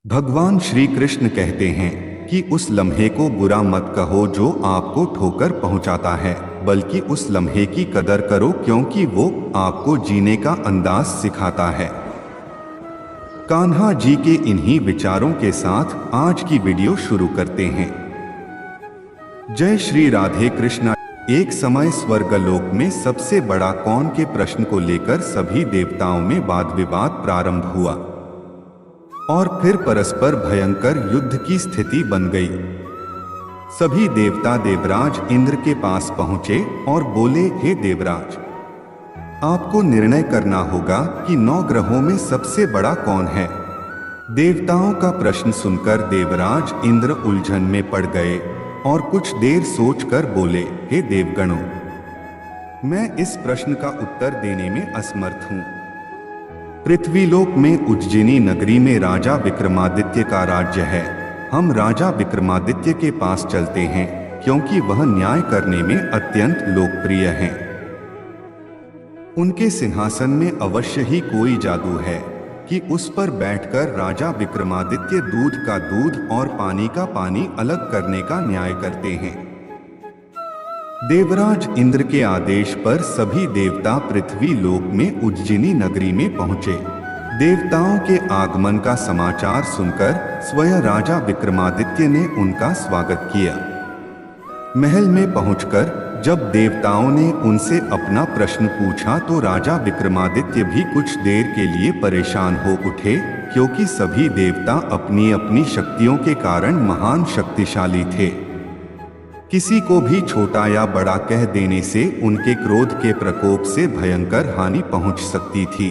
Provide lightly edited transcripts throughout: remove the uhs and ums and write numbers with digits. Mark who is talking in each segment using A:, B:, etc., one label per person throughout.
A: भगवान श्री कृष्ण कहते हैं कि उस लम्हे को बुरा मत कहो जो आपको ठोकर पहुंचाता है, बल्कि उस लम्हे की कदर करो क्योंकि वो आपको जीने का अंदाज सिखाता है। कान्हा जी के इन्हीं विचारों के साथ आज की वीडियो शुरू करते हैं। जय श्री राधे कृष्णा। एक समय स्वर्गलोक में सबसे बड़ा कौन के प्रश्न को लेकर सभी देवताओं में वाद विवाद प्रारंभ हुआ और फिर परस्पर भयंकर युद्ध की स्थिति बन गई। सभी देवता देवराज इंद्र के पास पहुंचे और बोले, हे देवराज, आपको निर्णय करना होगा कि 9 ग्रहों में सबसे बड़ा कौन है। देवताओं का प्रश्न सुनकर देवराज इंद्र उलझन में पड़ गए और कुछ देर सोचकर बोले, हे देवगणों, मैं इस प्रश्न का उत्तर देने में असमर्थ हूं। पृथ्वीलोक में उज्जैनी नगरी में राजा विक्रमादित्य का राज्य है। हम राजा विक्रमादित्य के पास चलते हैं क्योंकि वह न्याय करने में अत्यंत लोकप्रिय हैं। उनके सिंहासन में अवश्य ही कोई जादू है कि उस पर बैठकर राजा विक्रमादित्य दूध का दूध और पानी का पानी अलग करने का न्याय करते हैं। देवराज इंद्र के आदेश पर सभी देवता पृथ्वी लोक में उज्जैनी नगरी में पहुंचे। देवताओं के आगमन का समाचार सुनकर स्वयं राजा विक्रमादित्य ने उनका स्वागत किया। महल में पहुंचकर जब देवताओं ने उनसे अपना प्रश्न पूछा तो राजा विक्रमादित्य भी कुछ देर के लिए परेशान हो उठे, क्योंकि सभी देवता अपनी अपनी शक्तियों के कारण महान शक्तिशाली थे। किसी को भी छोटा या बड़ा कह देने से उनके क्रोध के प्रकोप से भयंकर हानि पहुंच सकती थी।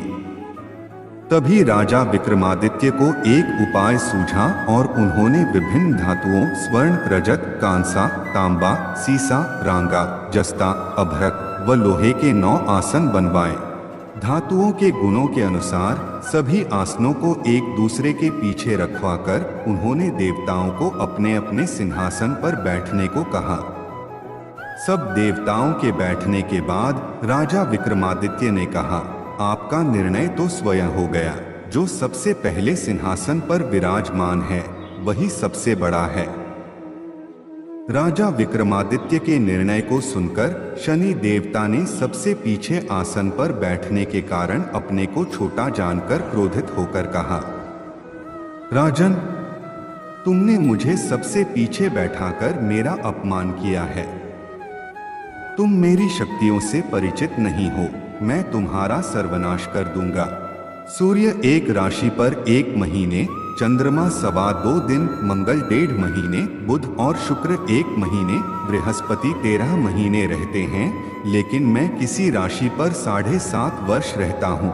A: तभी राजा विक्रमादित्य को एक उपाय सूझा और उन्होंने विभिन्न धातुओं स्वर्ण, रजत, कांसा, तांबा, सीसा, रांगा, जस्ता, अभ्रक व लोहे के 9 आसन बनवाए। धातुओं के गुणों के अनुसार सभी आसनों को एक दूसरे के पीछे रखवाकर उन्होंने देवताओं को अपने अपने सिंहासन पर बैठने को कहा। सब देवताओं के बैठने के बाद राजा विक्रमादित्य ने कहा, आपका निर्णय तो स्वयं हो गया। जो सबसे पहले सिंहासन पर विराजमान है वही सबसे बड़ा है। राजा विक्रमादित्य के निर्णय को सुनकर शनि देवता ने सबसे पीछे आसन पर बैठने के कारण अपने को छोटा जानकर क्रोधित होकर कहा, राजन, तुमने मुझे सबसे पीछे बैठाकर मेरा अपमान किया है। तुम मेरी शक्तियों से परिचित नहीं हो, मैं तुम्हारा सर्वनाश कर दूंगा। सूर्य एक राशि पर 1 महीने, चंद्रमा 2.25 दिन, मंगल 1.5 महीने, बुध और शुक्र 1 महीने, बृहस्पति 13 महीने रहते हैं, लेकिन मैं किसी राशि पर 7.5 वर्ष रहता हूँ।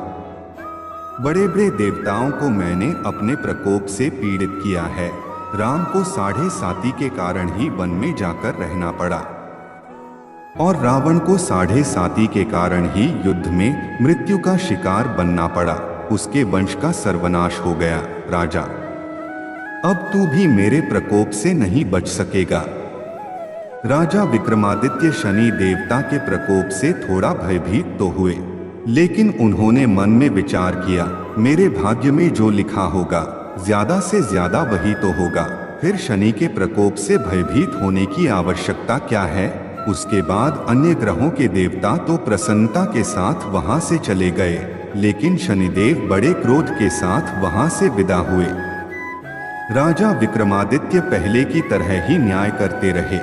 A: बड़े बड़े देवताओं को मैंने अपने प्रकोप से पीड़ित किया है। राम को 7.5 के कारण ही वन में जाकर रहना पड़ा और रावण को 7.5 के कारण ही युद्ध में मृत्यु का शिकार बनना पड़ा। उसके वंश का सर्वनाश हो गया। राजा, अब तू भी मेरे प्रकोप से नहीं बच सकेगा। राजा विक्रमादित्य शनि देवता के प्रकोप से थोड़ा भयभीत तो हुए, लेकिन उन्होंने मन में विचार किया, मेरे भाग्य में जो लिखा होगा ज्यादा से ज्यादा वही तो होगा। फिर शनि के प्रकोप से भयभीत होने की आवश्यकता क्या है। उसके बाद अन्य ग्रहों के देवता तो प्रसन्नता के साथ वहां से चले गए, लेकिन शनिदेव बड़े क्रोध के साथ वहां से विदा हुए। राजा विक्रमादित्य पहले की तरह ही न्याय करते रहे।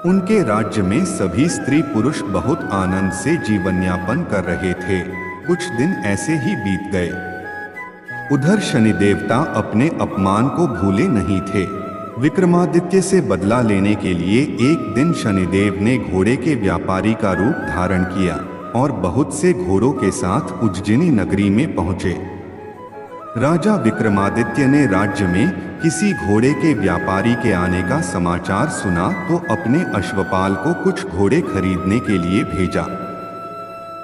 A: उनके राज्य में सभी स्त्री पुरुष बहुत आनंद से जीवन यापन कर रहे थे। कुछ दिन ऐसे ही बीत गए। उधर शनि देवता अपने अपमान को भूले नहीं थे। विक्रमादित्य से बदला लेने के लिए एक दिन शनिदेव ने घोड़े के व्यापारी का रूप धारण किया और बहुत से घोड़ों के साथ उज्जैनी नगरी में पहुंचे। राजा विक्रमादित्य ने राज्य में किसी घोड़े के व्यापारी के आने का समाचार सुना तो अपने अश्वपाल को कुछ घोड़े खरीदने के लिए भेजा।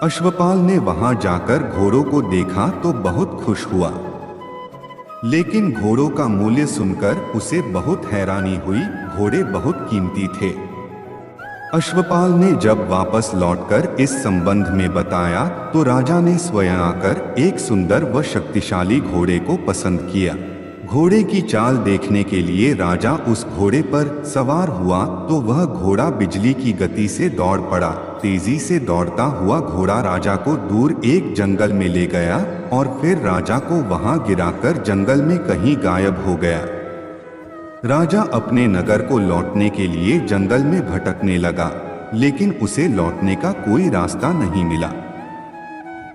A: अश्वपाल ने वहां जाकर घोड़ों को देखा तो बहुत खुश हुआ, लेकिन घोड़ों का मूल्य सुनकर उसे बहुत हैरानी हुई। घोड़े बहुत कीमती थे। अश्वपाल ने जब वापस लौटकर इस संबंध में बताया तो राजा ने स्वयं आकर एक सुंदर व शक्तिशाली घोड़े को पसंद किया। घोड़े की चाल देखने के लिए राजा उस घोड़े पर सवार हुआ तो वह घोड़ा बिजली की गति से दौड़ पड़ा। तेजी से दौड़ता हुआ घोड़ा राजा को दूर एक जंगल में ले गया और फिर राजा को वहां गिराकर जंगल में कहीं गायब हो गया। राजा अपने नगर को लौटने के लिए जंगल में भटकने लगा, लेकिन उसे लौटने का कोई रास्ता नहीं मिला।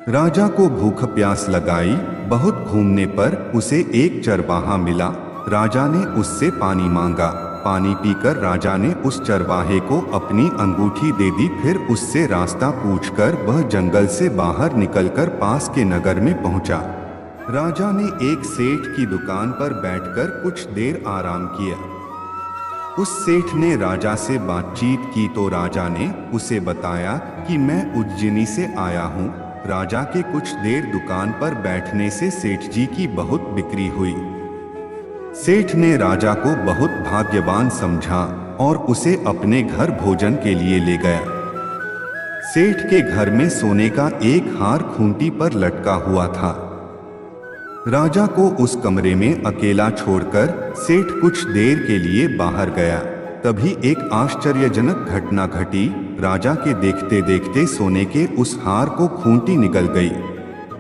A: राजा को भूख प्यास लगाई। बहुत घूमने पर उसे एक चरवाहा मिला। राजा ने उससे पानी मांगा। पानी पीकर राजा ने उस चरवाहे को अपनी अंगूठी दे दी। फिर उससे रास्ता पूछकर वह जंगल से बाहर निकलकर पास के नगर में पहुंचा। राजा ने एक सेठ की दुकान पर बैठकर कुछ देर आराम किया। उस सेठ ने राजा से बातचीत की तो राजा ने उसे बताया कि मैं उज्जैनी से आया हूँ। राजा के कुछ देर दुकान पर बैठने से सेठ जी की बहुत बिक्री हुई। सेठ ने राजा को बहुत भाग्यवान समझा और उसे अपने घर भोजन के लिए ले गया। सेठ के घर में सोने का एक हार खूंटी पर लटका हुआ था। राजा को उस कमरे में अकेला छोड़कर सेठ कुछ देर के लिए बाहर गया। तभी एक आश्चर्यजनक घटना घटी। राजा के देखते देखते सोने के उस हार को खूंटी निगल गई।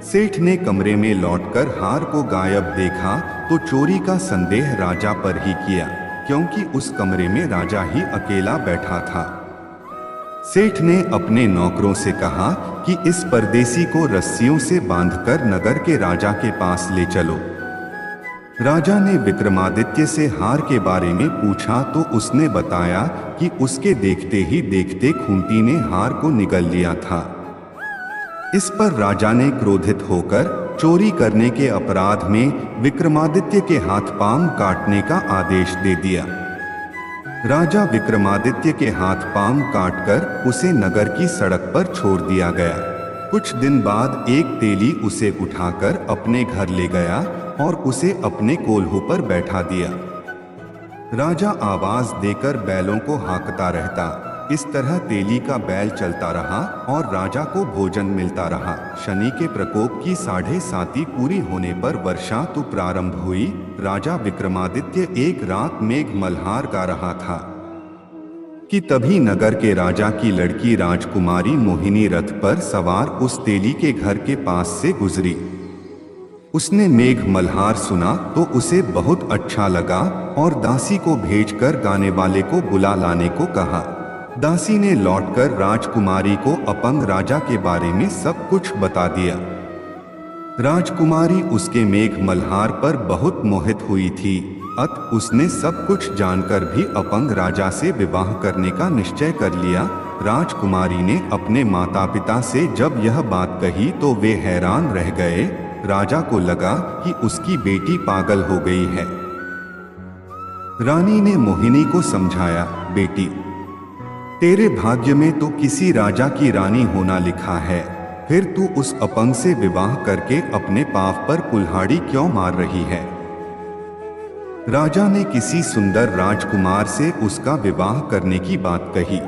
A: सेठ ने कमरे में लौटकर हार को गायब देखा तो चोरी का संदेह राजा पर ही किया, क्योंकि उस कमरे में राजा ही अकेला बैठा था। सेठ ने अपने नौकरों से कहा कि इस परदेसी को रस्सियों से बांधकर नगर के राजा के पास ले चलो। राजा ने विक्रमादित्य से हार के बारे में पूछा तो उसने बताया कि उसके देखते ही देखते खूंटी ने हार को निगल लिया था। इस पर राजा ने क्रोधित होकर चोरी करने के अपराध में विक्रमादित्य के हाथ पांव काटने का आदेश दे दिया। राजा विक्रमादित्य के हाथ पांव काटकर उसे नगर की सड़क पर छोड़ दिया गया। कुछ दिन बाद एक तेली उसे उठाकर अपने घर ले गया और उसे अपने कोल्हू पर बैठा दिया। राजा आवाज देकर बैलों को हाँकता रहता। इस तरह तेली का बैल चलता रहा और राजा को भोजन मिलता रहा। शनि के प्रकोप की 7.5 पूरी होने पर वर्षा ऋतु प्रारंभ हुई। राजा विक्रमादित्य एक रात मेघ मल्हार गा रहा था कि तभी नगर के राजा की लड़की राजकुमारी मोहिनी रथ पर सवार उस तेली के घर के पास से गुजरी। उसने मेघ मल्हार सुना तो उसे बहुत अच्छा लगा और दासी को भेजकर गाने वाले को बुला लाने को कहा। दासी ने लौटकर राजकुमारी को अपंग राजा के बारे में सब कुछ बता दिया। राजकुमारी उसके मेघ मल्हार पर बहुत मोहित हुई थी। अत उसने सब कुछ जानकर भी अपंग राजा से विवाह करने का निश्चय कर लिया। राजकुमारी ने अपने माता पिता से जब यह बात कही तो वे हैरान रह गए। राजा को लगा कि उसकी बेटी पागल हो गई है। रानी ने मोहिनी को समझाया, बेटी, तेरे भाग्य में तो किसी राजा की रानी होना लिखा है, फिर तू उस अपंग से विवाह करके अपने पाप पर कुल्हाड़ी क्यों मार रही है। राजा ने किसी सुंदर राजकुमार से उसका विवाह करने की बात कही,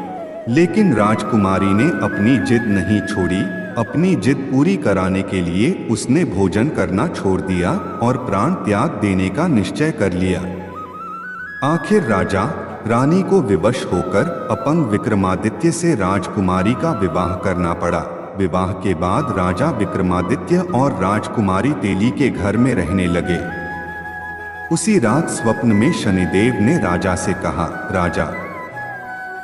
A: लेकिन राजकुमारी ने अपनी जिद नहीं छोड़ी। अपनी जिद पूरी कराने के लिए उसने भोजन करना छोड़ दिया और प्राण त्याग देने का निश्चय कर लिया। आखिर राजा रानी को विवश होकर अपंग विक्रमादित्य से राजकुमारी का विवाह करना पड़ा। विवाह के बाद राजा विक्रमादित्य और राजकुमारी तेली के घर में रहने लगे। उसी रात स्वप्न में शनिदेव ने राजा से कहा, राजा,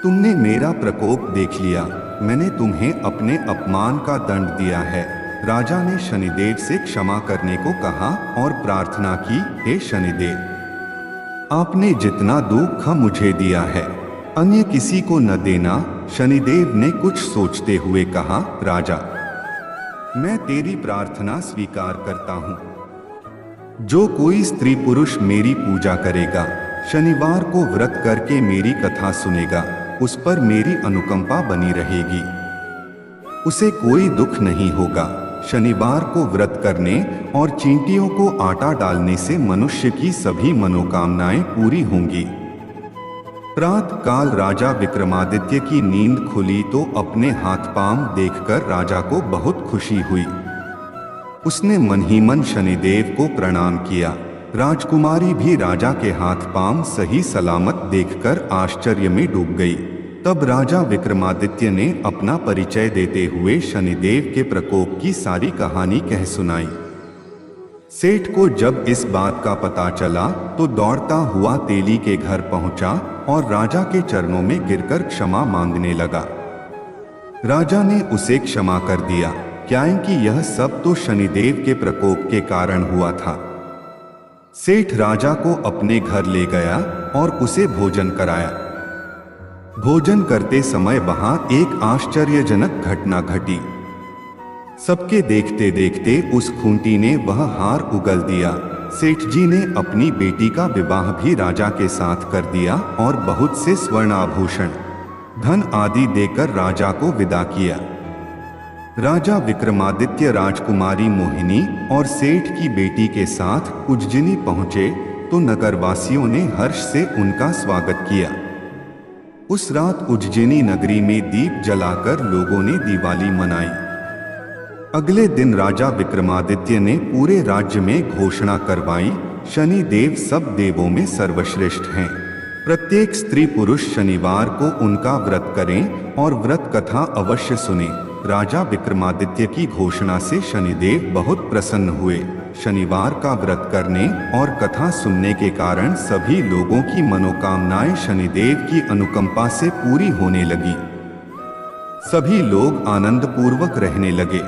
A: तुमने मेरा प्रकोप देख लिया, मैंने तुम्हें अपने अपमान का दंड दिया है। राजा ने शनिदेव से क्षमा करने को कहा और प्रार्थना की, हे शनिदेव, आपने जितना दुख मुझे दिया है अन्य किसी को न देना। शनिदेव ने कुछ सोचते हुए कहा, राजा, मैं तेरी प्रार्थना स्वीकार करता हूँ। जो कोई स्त्री पुरुष मेरी पूजा करेगा, शनिवार को व्रत करके मेरी कथा सुनेगा, उस पर मेरी अनुकंपा बनी रहेगी, उसे कोई दुख नहीं होगा। शनिवार को व्रत करने और चींटियों को आटा डालने से मनुष्य की सभी मनोकामनाएं पूरी होंगी। प्रातः काल राजा विक्रमादित्य की नींद खुली तो अपने हाथ पांव देखकर राजा को बहुत खुशी हुई। उसने मन ही मन शनिदेव को प्रणाम किया। राजकुमारी भी राजा के हाथ पांव सही सलामत देखकर आश्चर्य में डूब गई। तब राजा विक्रमादित्य ने अपना परिचय देते हुए शनिदेव के प्रकोप की सारी कहानी कह सुनाई। सेठ को जब इस बात का पता चला तो दौड़ता हुआ तेली के घर पहुंचा और राजा के चरणों में गिरकर क्षमा मांगने लगा। राजा ने उसे क्षमा कर दिया, क्योंकि यह सब तो शनिदेव के प्रकोप के कारण हुआ था। सेठ राजा को अपने घर ले गया और उसे भोजन कराया। भोजन करते समय वहां एक आश्चर्यजनक घटना घटी। सबके देखते देखते उस खूंटी ने वह हार उगल दिया। सेठ जी ने अपनी बेटी का विवाह भी राजा के साथ कर दिया और बहुत से स्वर्ण आभूषण, धन आदि देकर राजा को विदा किया। राजा विक्रमादित्य राजकुमारी मोहिनी और सेठ की बेटी के साथ उज्जैनी पहुंचे तो नगरवासियों ने हर्ष से उनका स्वागत किया। उस रात उज्जैनी नगरी में दीप जलाकर लोगों ने दिवाली मनाई। अगले दिन राजा विक्रमादित्य ने पूरे राज्य में घोषणा करवाई, शनि देव सब देवों में सर्वश्रेष्ठ हैं। प्रत्येक स्त्री पुरुष शनिवार को उनका व्रत करें और व्रत कथा अवश्य सुने। राजा विक्रमादित्य की घोषणा से शनिदेव बहुत प्रसन्न हुए। शनिवार का व्रत करने और कथा सुनने के कारण सभी लोगों की मनोकामनाएं शनिदेव की अनुकंपा से पूरी होने लगी। सभी लोग आनंदपूर्वक रहने लगे।